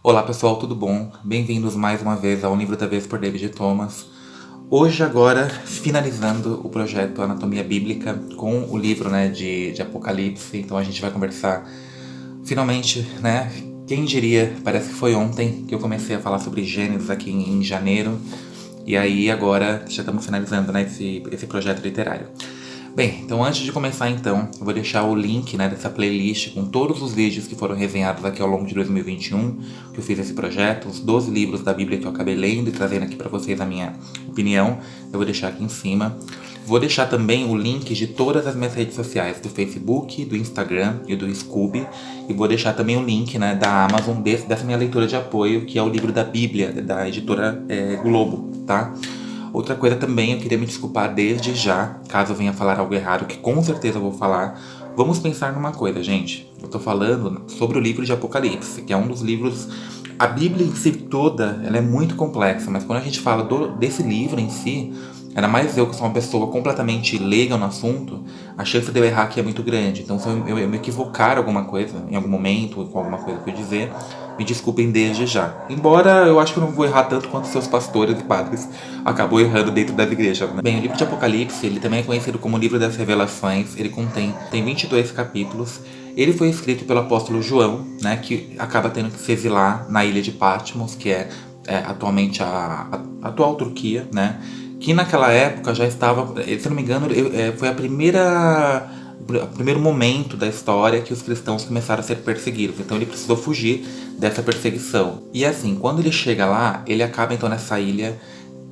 Olá pessoal, tudo bom? Bem-vindos mais uma vez ao Livro da Vez por David Thomas. Hoje agora, finalizando o projeto Anatomia Bíblica com o livro de Apocalipse. Então a gente vai conversar finalmente, né? Quem diria, parece que foi ontem que eu comecei a falar sobre Gênesis aqui em janeiro. E aí agora já estamos finalizando, né, esse projeto literário. Bem, então antes de começar então, eu vou deixar o link, né, dessa playlist com todos os vídeos que foram resenhados aqui ao longo de 2021, que eu fiz esse projeto, os 12 livros da Bíblia que eu acabei lendo e trazendo aqui para vocês a minha opinião, eu vou deixar aqui em cima. Vou deixar também o link de todas as minhas redes sociais, do Facebook, do Instagram e do Scooby. E vou deixar também o link, né, da Amazon dessa minha leitura de apoio, que é o livro da Bíblia, da editora Globo, tá? Outra coisa também, eu queria me desculpar desde já, caso eu venha falar algo errado, que com certeza eu vou falar. Vamos pensar numa coisa, gente. Eu tô falando sobre o livro de Apocalipse, que é um dos livros... A Bíblia em si toda, ela é muito complexa, mas quando a gente fala desse livro em si, ainda mais eu que sou uma pessoa completamente leiga no assunto, a chance de eu errar aqui é muito grande. Então se eu me equivocar alguma coisa, em algum momento, com alguma coisa que eu dizer, me desculpem desde já. Embora eu acho que eu não vou errar tanto quanto seus pastores e padres acabou errando dentro das igrejas, né? Bem, o livro de Apocalipse, ele também é conhecido como o livro das revelações. Ele tem 22 capítulos. Ele foi escrito pelo apóstolo João, né, que acaba tendo que se exilar na ilha de Patmos, que é atualmente a atual Turquia, né? Que naquela época já estava, se não me engano, foi o primeiro momento da história que os cristãos começaram a ser perseguidos. Então ele precisou fugir dessa perseguição. E assim, quando ele chega lá, ele acaba então nessa ilha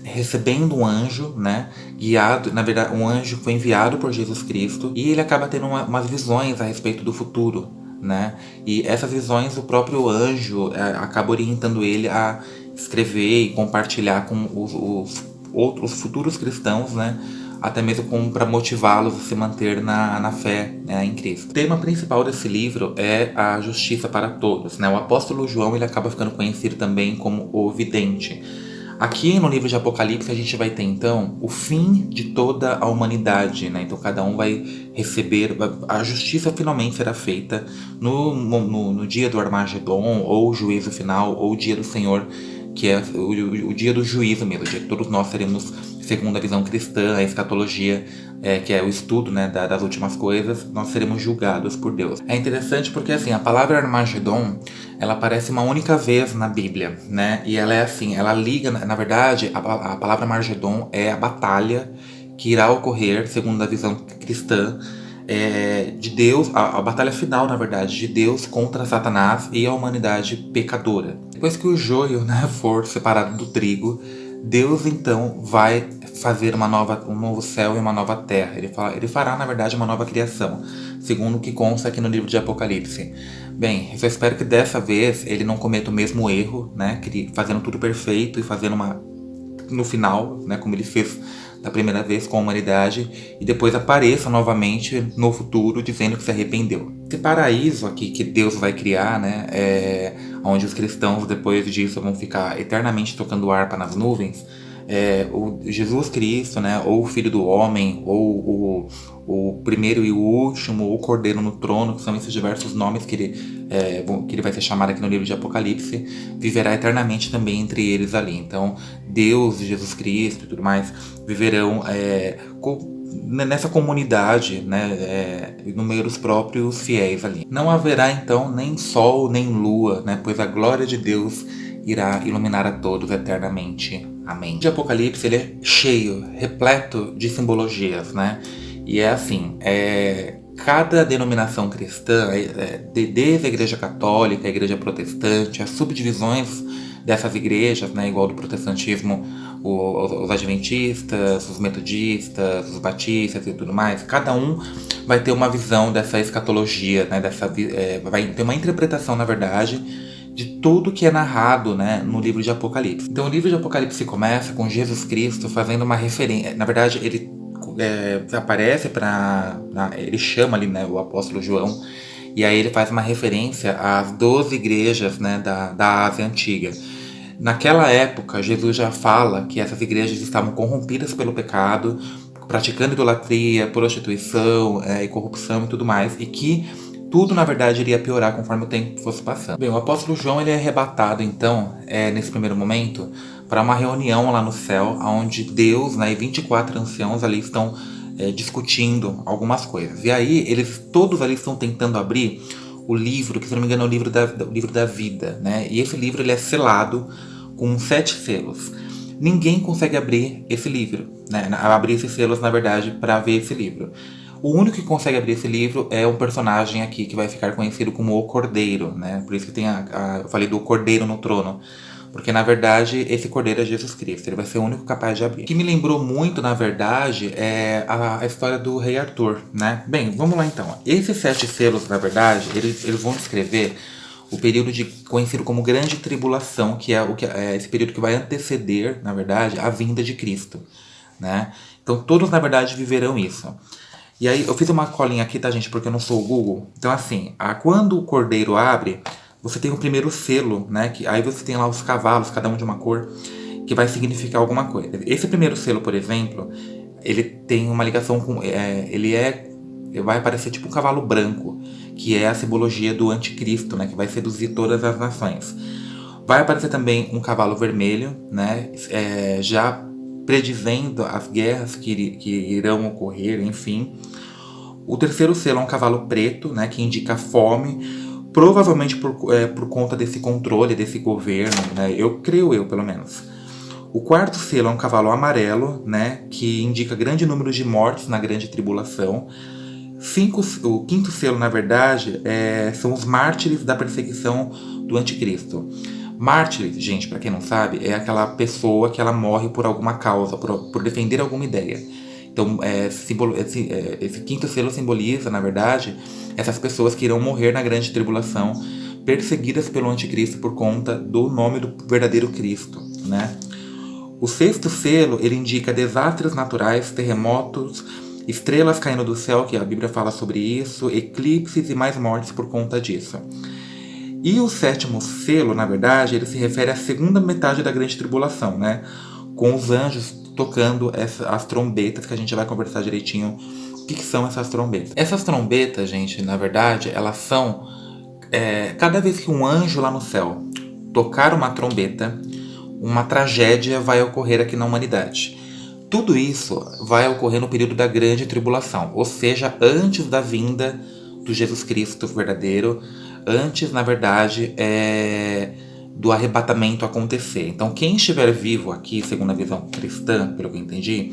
recebendo um anjo, né, guiado, na verdade um anjo foi enviado por Jesus Cristo, e ele acaba tendo umas visões a respeito do futuro, né, e essas visões o próprio anjo acaba orientando ele a escrever e compartilhar com os outros futuros cristãos, né, até mesmo para motivá-los a se manter na fé, né, em Cristo. O tema principal desse livro é a justiça para todos, né? O apóstolo João ele acaba ficando conhecido também como o vidente. Aqui no livro de Apocalipse a gente vai ter então o fim de toda a humanidade, né? Então cada um vai receber, a justiça finalmente será feita no dia do Armagedon, ou o juízo final, ou o dia do Senhor, que é o dia do juízo mesmo, o dia que todos nós seremos, segundo a visão cristã, a escatologia, que é o estudo, né, das últimas coisas, nós seremos julgados por Deus. É interessante porque assim, a palavra Armagedon, ela aparece uma única vez na Bíblia, né? E ela é assim, ela liga, na verdade, a palavra Armagedon é a batalha que irá ocorrer, segundo a visão cristã, de Deus, a batalha final, na verdade, de Deus contra Satanás e a humanidade pecadora. Depois que o joio, né, for separado do trigo, Deus então vai fazer um novo céu e uma nova terra. Ele fará, na verdade, uma nova criação, segundo o que consta aqui no livro de Apocalipse. Bem, eu só espero que dessa vez ele não cometa o mesmo erro, né, fazendo tudo perfeito e fazendo no final, né, como ele fez da primeira vez com a humanidade, e depois apareça novamente no futuro dizendo que se arrependeu. Esse paraíso aqui que Deus vai criar, né, onde os cristãos depois disso vão ficar eternamente tocando harpa nas nuvens, o Jesus Cristo, né, ou o Filho do Homem, ou o primeiro e o último, ou o Cordeiro no trono, que são esses diversos nomes que ele vai ser chamado aqui no livro de Apocalipse, viverá eternamente também entre eles ali. Então, Deus, Jesus Cristo e tudo mais viverão nessa comunidade, né, no meio dos próprios fiéis ali. Não haverá então nem sol nem lua, né, pois a glória de Deus irá iluminar a todos eternamente. Amém. O Apocalipse ele é cheio, repleto de simbologias, né? E é assim, cada denominação cristã, desde a Igreja Católica, a Igreja Protestante, as subdivisões dessas igrejas, né, igual do protestantismo, os adventistas, os metodistas, os batistas e tudo mais, cada um vai ter uma visão dessa escatologia, né, vai ter uma interpretação, na verdade, de tudo que é narrado, né, no livro de Apocalipse. Então o livro de Apocalipse começa com Jesus Cristo fazendo uma referência. Na verdade, ele aparece ele chama ali, né, o apóstolo João, e aí ele faz uma referência às 12 igrejas, né, da Ásia Antiga. Naquela época, Jesus já fala que essas igrejas estavam corrompidas pelo pecado, praticando idolatria, prostituição e corrupção e tudo mais, e que tudo na verdade iria piorar conforme o tempo fosse passando. Bem, o apóstolo João ele é arrebatado então, nesse primeiro momento, para uma reunião lá no céu, onde Deus, né, e 24 anciãos ali estão discutindo algumas coisas. E aí eles todos ali estão tentando abrir o livro, que se não me engano é o livro da vida, né? E esse livro ele é selado com 7 selos. Ninguém consegue abrir esse livro, né? Abrir esses selos, na verdade, para ver esse livro. O único que consegue abrir esse livro é um personagem aqui que vai ficar conhecido como o Cordeiro, né? Por isso que tem eu falei do Cordeiro no trono. Porque, na verdade, esse Cordeiro é Jesus Cristo. Ele vai ser o único capaz de abrir. O que me lembrou muito, na verdade, é a história do rei Arthur, né? Bem, vamos lá então. Esses 7 selos, na verdade, eles vão descrever o período conhecido como Grande Tribulação, que é esse período que vai anteceder, na verdade, a vinda de Cristo, né? Então, todos, na verdade, viverão isso. E aí, eu fiz uma colinha aqui, tá, gente? Porque eu não sou o Google. Então, assim, quando o Cordeiro abre, você tem o primeiro selo, né? Aí você tem lá os cavalos, cada um de uma cor, que vai significar alguma coisa. Esse primeiro selo, por exemplo, ele tem uma ligação com... ele vai aparecer tipo um cavalo branco, que é a simbologia do anticristo, né? Que vai seduzir todas as nações. Vai aparecer também um cavalo vermelho, né? Já predizendo as guerras que irão ocorrer, enfim. O terceiro selo é um cavalo preto, né? Que indica fome, provavelmente por conta desse controle, desse governo, né? Creio eu, pelo menos. O quarto selo é um cavalo amarelo, né? Que indica grande número de mortes na grande tribulação. O quinto selo, na verdade, são os mártires da perseguição do anticristo. Mártires, gente, para quem não sabe, é aquela pessoa que ela morre por alguma causa, por defender alguma ideia. Então, esse quinto selo simboliza, na verdade, essas pessoas que irão morrer na grande tribulação, perseguidas pelo anticristo por conta do nome do verdadeiro Cristo, né? O sexto selo, ele indica desastres naturais, terremotos, estrelas caindo do céu, que a Bíblia fala sobre isso, eclipses e mais mortes por conta disso. E o sétimo selo, na verdade, ele se refere à segunda metade da grande tribulação, né? Com os anjos tocando as trombetas, que a gente vai conversar direitinho o que são essas trombetas. Essas trombetas, gente, na verdade, elas são... cada vez que um anjo lá no céu tocar uma trombeta, uma tragédia vai ocorrer aqui na humanidade. Tudo isso vai ocorrer no período da grande tribulação, ou seja, antes da vinda do Jesus Cristo verdadeiro, antes, na verdade, do arrebatamento acontecer. Então, quem estiver vivo aqui, segundo a visão cristã, pelo que eu entendi,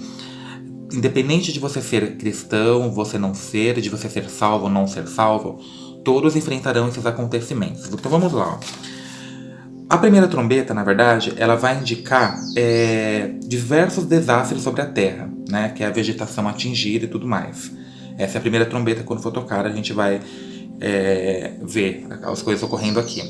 independente de você ser cristão, você não ser, de você ser salvo ou não ser salvo, todos enfrentarão esses acontecimentos. Então, vamos lá. A primeira trombeta, na verdade, ela vai indicar diversos desastres sobre a Terra, né? Que é a vegetação atingida e tudo mais. Essa é a primeira trombeta. Quando for tocar, a gente vai ver as coisas ocorrendo aqui.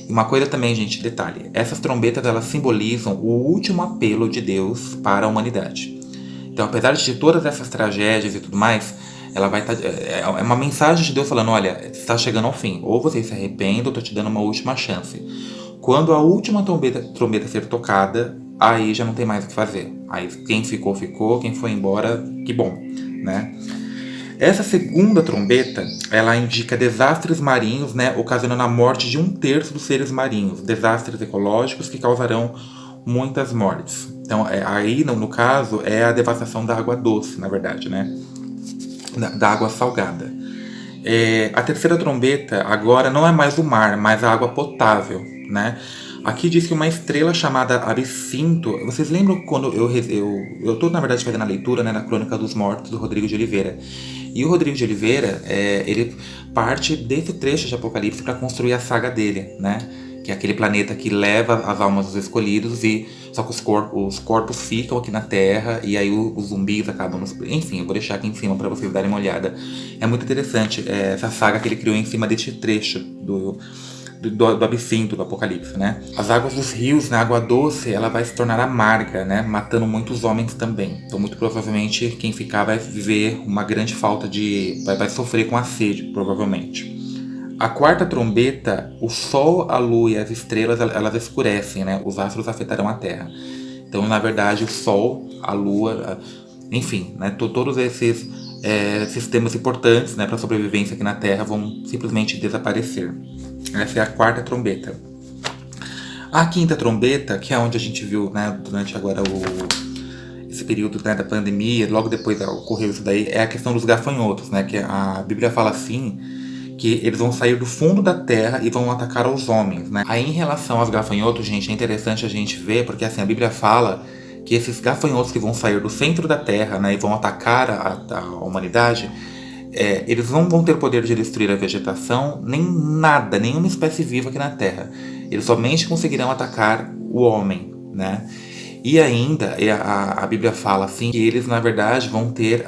E uma coisa também, gente, detalhe. Essas trombetas, elas simbolizam o último apelo de Deus para a humanidade. Então, apesar de todas essas tragédias e tudo mais, ela vai estar... é uma mensagem de Deus falando, olha, está chegando ao fim. Ou você se arrepende, ou estou te dando uma última chance. Quando a última trombeta ser tocada, aí já não tem mais o que fazer. Aí quem ficou, ficou. Quem foi embora, que bom, né? Essa segunda trombeta, ela indica desastres marinhos, né? Ocasionando a morte de 1/3 dos seres marinhos. Desastres ecológicos que causarão muitas mortes. Então, aí, no caso, é a devastação da água doce, na verdade, né? Da água salgada. A terceira trombeta agora não é mais o mar, mas a água potável, né? Aqui diz que uma estrela chamada Absinto... Vocês lembram quando eu tô, na verdade, fazendo a leitura, né, na Crônica dos Mortos, do Rodrigo de Oliveira. E o Rodrigo de Oliveira, ele parte desse trecho de Apocalipse para construir a saga dele, né? Que é aquele planeta que leva as almas dos escolhidos, só que os corpos ficam aqui na Terra, e aí os zumbis acabam Enfim, eu vou deixar aqui em cima para vocês darem uma olhada. É muito interessante essa saga que ele criou em cima deste trecho do absinto do Apocalipse, né? As águas dos rios, né, a água doce, ela vai se tornar amarga, né, matando muitos homens também. Então, muito provavelmente, quem ficar vai viver uma grande falta de... vai sofrer com a sede, provavelmente. A quarta trombeta, o Sol, a Lua e as estrelas, elas escurecem, né? Os astros afetarão a Terra. Então, na verdade, o Sol, a Lua, enfim, né? Todos esses sistemas importantes, né, para a sobrevivência aqui na Terra vão simplesmente desaparecer. Essa é a quarta trombeta. A quinta trombeta, que é onde a gente viu, né, durante agora esse período, né, da pandemia, logo depois ocorreu isso daí, é a questão dos gafanhotos, né, que a Bíblia fala assim, que eles vão sair do fundo da terra e vão atacar os homens, né. Aí em relação aos gafanhotos, gente, é interessante a gente ver, porque assim, a Bíblia fala que esses gafanhotos que vão sair do centro da terra, né, e vão atacar a humanidade, eles não vão ter poder de destruir a vegetação, nem nada, nenhuma espécie viva aqui na Terra. Eles somente conseguirão atacar o homem, né? E ainda, a Bíblia fala assim, que eles na verdade vão ter,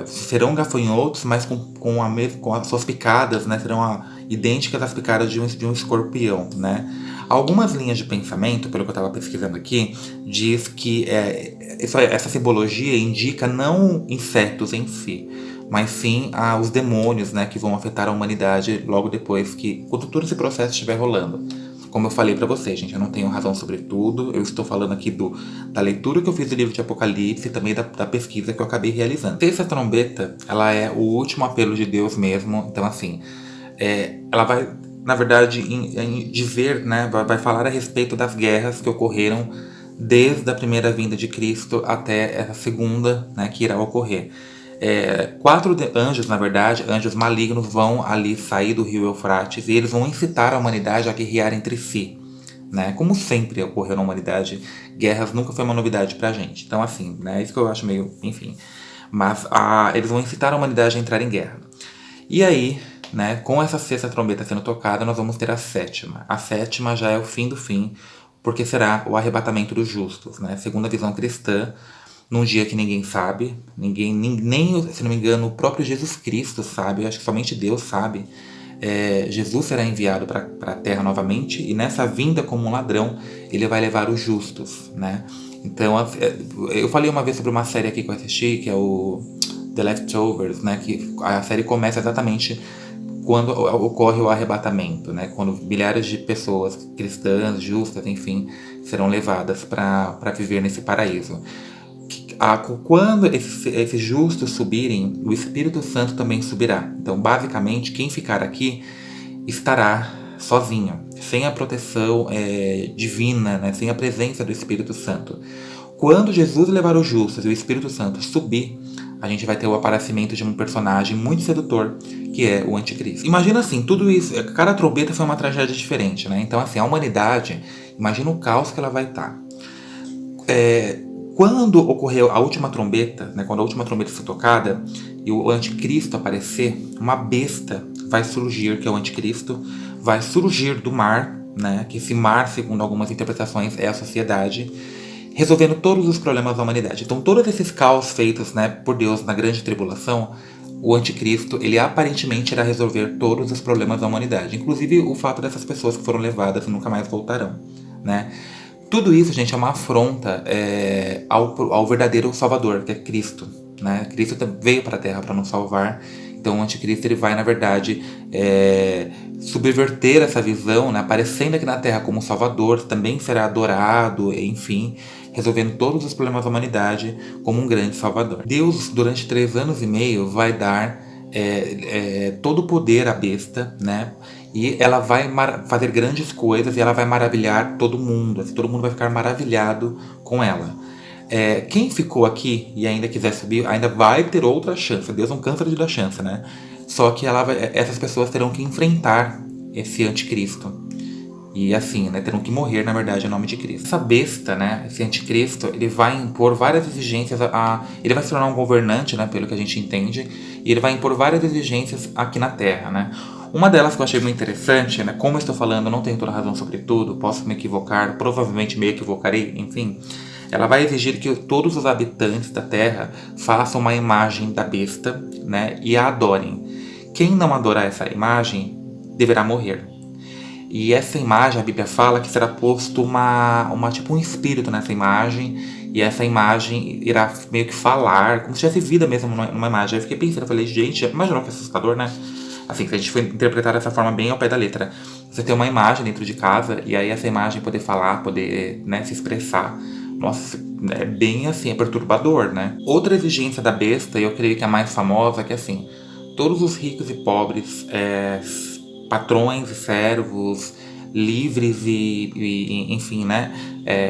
serão gafanhotos, mas com as suas picadas, né? Serão idênticas às picadas de um escorpião, né? Algumas linhas de pensamento, pelo que eu estava pesquisando aqui, diz que essa simbologia indica não insetos em si, mas sim os demônios, né, que vão afetar a humanidade logo depois quando todo esse processo estiver rolando. Como eu falei pra vocês, gente, eu não tenho razão sobre tudo, eu estou falando aqui da leitura que eu fiz do livro de Apocalipse e também da pesquisa que eu acabei realizando. Essa trombeta, ela é o último apelo de Deus mesmo, então assim, ela vai, na verdade, dizer, né, vai falar a respeito das guerras que ocorreram desde a primeira vinda de Cristo até essa segunda, né, que irá ocorrer. 4 anjos, na verdade, anjos malignos, vão ali sair do rio Eufrates e eles vão incitar a humanidade a guerrear entre si, né? Como sempre ocorreu na humanidade, guerras nunca foi uma novidade pra gente. Então, assim, né? Isso que eu acho meio, enfim. Mas eles vão incitar a humanidade a entrar em guerra. E aí, né, com essa sexta trombeta sendo tocada, nós vamos ter a sétima. A sétima já é o fim do fim, porque será o arrebatamento dos justos, né? Segundo a visão cristã, num dia que ninguém sabe, nem, se não me engano, o próprio Jesus Cristo sabe, eu acho que somente Deus sabe. Jesus será enviado para a Terra novamente e nessa vinda como um ladrão, ele vai levar os justos, né? Então, eu falei uma vez sobre uma série aqui que eu assisti, que é o The Leftovers, né? Que a série começa exatamente quando ocorre o arrebatamento, né? Quando milhares de pessoas cristãs, justas, enfim, serão levadas para viver nesse paraíso. Quando esses justos subirem, o Espírito Santo também subirá. Então, basicamente, quem ficar aqui estará sozinho, sem a proteção divina, né? Sem a presença do Espírito Santo. Quando Jesus levar os justos e o Espírito Santo subir, a gente vai ter o aparecimento de um personagem muito sedutor, que é o Anticristo. Imagina assim, tudo isso, cada trombeta foi uma tragédia diferente, né? Então, assim, a humanidade, imagina o caos que ela vai estar. Quando ocorreu a última trombeta, né, quando a última trombeta foi tocada e o anticristo aparecer, uma besta vai surgir, que é o anticristo, vai surgir do mar, né, que esse mar, segundo algumas interpretações, é a sociedade, resolvendo todos os problemas da humanidade. Então, todos esses caos feitos, né, por Deus na grande tribulação, o anticristo, ele aparentemente irá resolver todos os problemas da humanidade, inclusive o fato dessas pessoas que foram levadas e nunca mais voltarão, né? Tudo isso, gente, é uma afronta ao verdadeiro Salvador, que é Cristo, né? Cristo veio para a Terra para nos salvar. Então o anticristo ele vai, na verdade, subverter essa visão, né? Aparecendo aqui na Terra como Salvador, também será adorado, enfim, resolvendo todos os problemas da humanidade como um grande Salvador. Deus, durante 3 anos e meio, vai dar todo o poder à besta, né? E ela vai fazer grandes coisas e ela vai maravilhar todo mundo. Assim, todo mundo vai ficar maravilhado com ela. Quem ficou aqui e ainda quiser subir, ainda vai ter outra chance. Deus não cansa de dar chance, né? Só que essas pessoas terão que enfrentar esse anticristo. E assim, né, terão que morrer, na verdade, em nome de Cristo. Essa besta, né, esse anticristo, ele vai impor várias exigências, ele vai se tornar um governante, né, pelo que a gente entende, e ele vai impor várias exigências aqui na Terra, né. Uma delas que eu achei muito interessante, né, como eu estou falando, eu não tenho toda a razão sobre tudo, posso me equivocar, provavelmente me equivocarei, enfim. Ela vai exigir que todos os habitantes da Terra façam uma imagem da besta, né, e a adorem. Quem não adorar essa imagem deverá morrer. E essa imagem, a Bíblia fala que será posto tipo um espírito nessa imagem, e essa imagem irá meio que falar, como se tivesse vida mesmo numa imagem. Aí eu fiquei pensando, eu falei, gente, imaginou que assustador, né? Assim, se a gente for interpretar dessa forma bem ao pé da letra. Você tem uma imagem dentro de casa, e aí essa imagem poder falar, poder, né, se expressar. Nossa, é bem assim, é perturbador, né? Outra exigência da besta, e eu creio que a mais famosa, é que assim, todos os ricos e pobres, patrões e servos, livres enfim, né?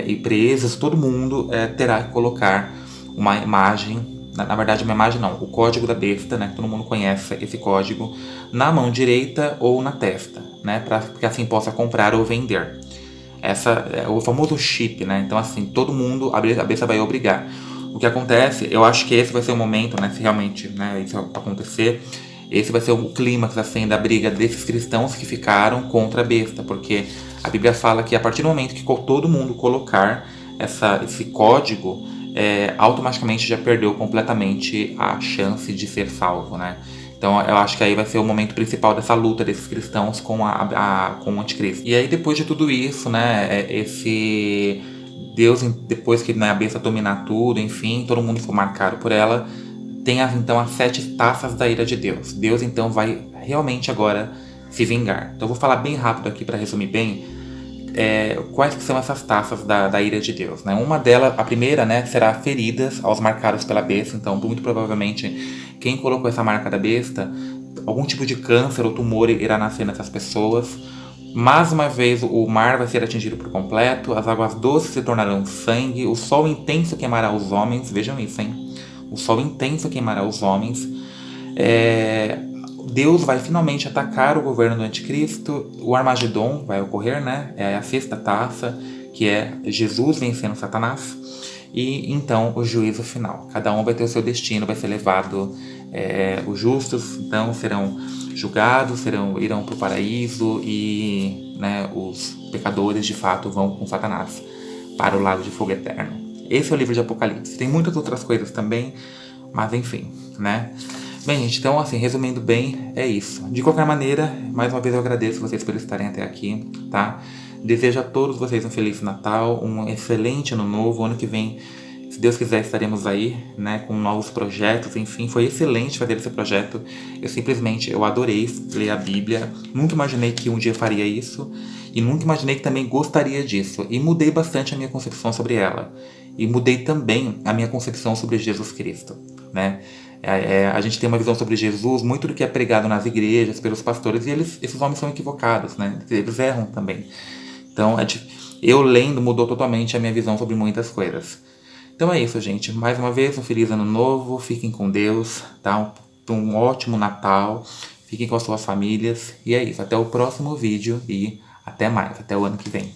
E presos, todo mundo terá que colocar uma imagem, na verdade uma imagem não, o código da besta, né? Que todo mundo conhece esse código, na mão direita ou na testa, né? Para que assim possa comprar ou vender. Essa é o famoso chip, né? Então, assim, todo mundo, a besta vai obrigar. O que acontece, eu acho que esse vai ser o momento, né? Se realmente, né, isso acontecer, esse vai ser o clímax, assim, da briga desses cristãos que ficaram contra a besta. Porque a Bíblia fala que a partir do momento que todo mundo colocar esse código, automaticamente já perdeu completamente a chance de ser salvo, né? Então eu acho que aí vai ser o momento principal dessa luta desses cristãos com com o anticristo. E aí depois de tudo isso, né, esse Deus, depois que, né, a besta dominar tudo, enfim, todo mundo for marcado por ela, tem então as 7 taças da ira de Deus. Deus então vai realmente agora se vingar. Então eu vou falar bem rápido aqui para resumir bem quais que são essas taças da ira de Deus, né? Uma delas, a primeira, né, será feridas aos marcados pela besta. Então, muito provavelmente, quem colocou essa marca da besta, algum tipo de câncer ou tumor irá nascer nessas pessoas. Mais uma vez, o mar vai ser atingido por completo, as águas doces se tornarão sangue, o sol intenso queimará os homens. Vejam isso, hein? O sol intenso queimará os homens. É, Deus vai finalmente atacar o governo do anticristo, o Armagedon vai ocorrer, né? É a 6ª taça, que é Jesus vencendo Satanás, e então o juízo final. Cada um vai ter o seu destino, vai ser levado, os justos então serão julgados, irão para o paraíso, e, né, os pecadores de fato vão com Satanás para o lago de fogo eterno. Esse é o livro de Apocalipse. Tem muitas outras coisas também, mas enfim, né? Bem, gente, então, assim, resumindo bem, é isso. De qualquer maneira, mais uma vez eu agradeço vocês por estarem até aqui, tá? Desejo a todos vocês um Feliz Natal, um excelente Ano Novo. Ano que vem, se Deus quiser, estaremos aí, né, com novos projetos. Enfim, foi excelente fazer esse projeto. Eu adorei ler a Bíblia. Nunca imaginei que um dia faria isso. E nunca imaginei que também gostaria disso. E mudei bastante a minha concepção sobre ela. E mudei também a minha concepção sobre Jesus Cristo, né? A gente tem uma visão sobre Jesus muito do que é pregado nas igrejas, pelos pastores, e esses homens são equivocados, né? Eles erram também. Então, eu lendo mudou totalmente a minha visão sobre muitas coisas. Então é isso, gente. Mais uma vez, um feliz ano novo. Fiquem com Deus, tá? Um ótimo Natal. Fiquem com as suas famílias. E é isso. Até o próximo vídeo e até mais. Até o ano que vem.